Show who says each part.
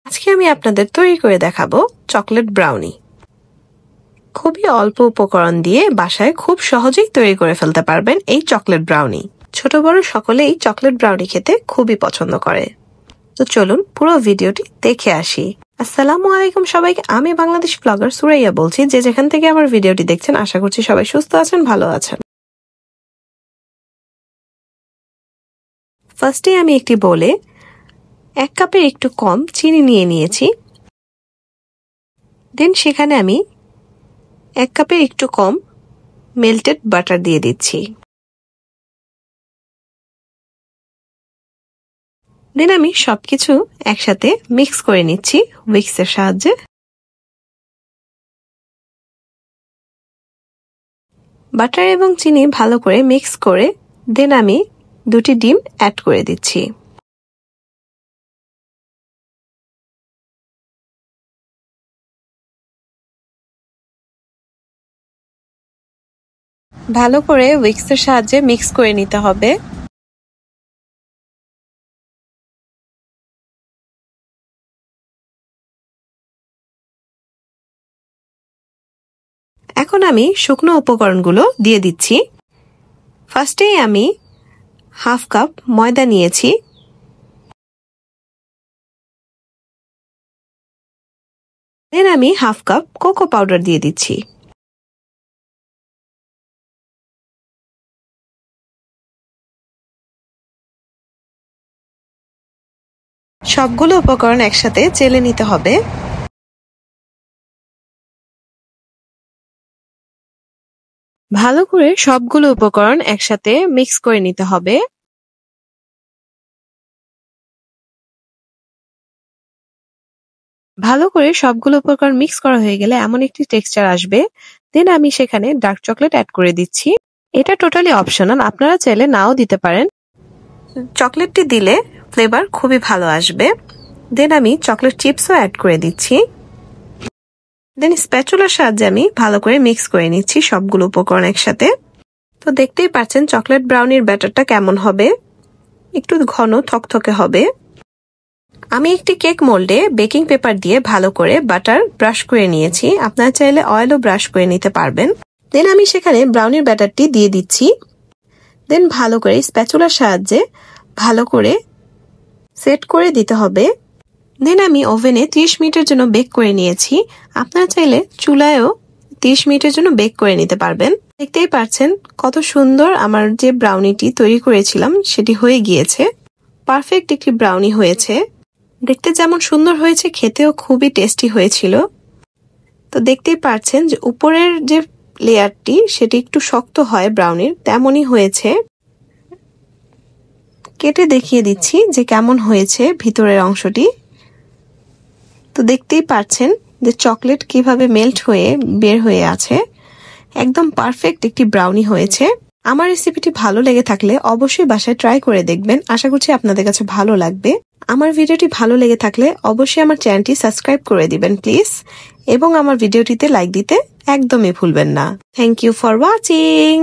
Speaker 1: আজকে আমি আপনাদের তৈরি করে দেখাবো চকলেট ব্রাউনি। খুবই অল্প উপকরণ দিয়ে বাসায় খুব সহজেই তৈরি করে ফেলতে পারবেন এই চকলেট ব্রাউনি। ছোট বড় সকলেই চকলেট ব্রাউনি খেতে খুবই পছন্দ করে। তো চলুন পুরো ভিডিওটি দেখে আসি। আসসালামু আলাইকুম সবাইকে, আমি বাংলাদেশ ব্লগার সুরাইয়া বলছি। যে যেখান থেকে আমার ভিডিওটি দেখছেন আশা করছি সবাই সুস্থ আছেন, ভালো আছেন। ফার্স্টে আমি একটি বোলে 1 কাপের একটু কম চিনি নিয়ে নিয়েছি। দেন সেখানে আমি 1 কাপের একটু কম মেল্টেড বাটার দিয়ে দিচ্ছি। দেন আমি সবকিছু একসাথে মিক্স করে নিচ্ছি হুইস্কের সাহায্যে। বাটার এবং চিনি ভালো করে মিক্স করে দেন আমি 2টি ডিম অ্যাড করে দিচ্ছি। ভালো করে হুইস্কের সাহায্যে মিক্স করে নিতে হবে। এখন আমি শুকনো উপকরণগুলো দিয়ে দিচ্ছি। ফার্স্টেই আমি 1/2 কাপ ময়দা নিয়েছি। দেন আমি 1/2 কাপ কোকো পাউডার দিয়ে দিচ্ছি। সবগুলো উপকরণ একসাথে চেলে নিতে হবে। ভালো করে সবগুলো উপকরণ একসাথে মিক্স করে নিতে হবে। ভালো করে সবগুলো উপকরণ মিক্স করা হয়ে গেলে এমন একটি টেক্সচার আসবে। দেন আমি সেখানে ডার্ক চকলেট অ্যাড করে দিচ্ছি। এটা টোটালি অপশনাল, আপনারা চাইলে নাও দিতে পারেন। চকলেটটি দিলে ফ্লেভার খুবই ভালো আসবে। দেন আমি চকলেট চিপসও অ্যাড করে দিচ্ছি। দেন স্প্যাচুলার সাহায্যে আমি ভালো করে মিক্স করে নিচ্ছি সবগুলো উপকরণ একসাথে। তো দেখতেই পাচ্ছেন চকলেট ব্রাউনির ব্যাটারটা কেমন হবে, একটু ঘন থকথকে হবে। আমি একটি কেক মোল্ডে বেকিং পেপার দিয়ে ভালো করে বাটার ব্রাশ করে নিয়েছি, আপনারা চাইলে অয়েলও ব্রাশ করে নিতে পারবেন। দেন আমি সেখানে ব্রাউনির ব্যাটারটি দিয়ে দিচ্ছি। দেন ভালো করে স্প্যাচুলার সাহায্যে ভালো করে সেট করে দিতে হবে। দেন আমি ওভেনে 30 মিনিটের জন্য বেক করে নিয়েছি, আপনারা চাইলে চুলায়ও 30 মিনিটের জন্য বেক করে নিতে পারবেন। দেখতেই পাচ্ছেন কত সুন্দর আমার যে ব্রাউনিটি তৈরি করেছিলাম সেটি হয়ে গিয়েছে। পারফেক্ট একটি ব্রাউনি হয়েছে, দেখতে যেমন সুন্দর হয়েছে খেতেও খুবই টেস্টি হয়েছিল। তো দেখতেই পাচ্ছেন যে উপরের যে লেয়ারটি সেটি একটু শক্ত হয় ব্রাউনির, তেমনই হয়েছে। কেটে দেখিয়ে দিচ্ছি যে কেমন হয়েছে ভিতরের অংশটি। তো দেখতেই পাচ্ছেন যে চকলেট কিভাবে মেল্ট হয়ে বের হয়ে আছে। একদম পারফেক্ট একটি ব্রাউনি হয়েছে। আমার রেসিপিটি ভালো লেগে থাকলে অবশ্যই বাসায় ট্রাই করে দেখবেন, আশা করছি আপনাদের কাছে ভালো লাগবে। আমার ভিডিওটি ভালো লেগে থাকলে অবশ্যই আমার চ্যানেলটি সাবস্ক্রাইব করে দিবেন প্লিজ, এবং আমার ভিডিওটিতে লাইক দিতে একদমই ভুলবেন না। Thank you for watching.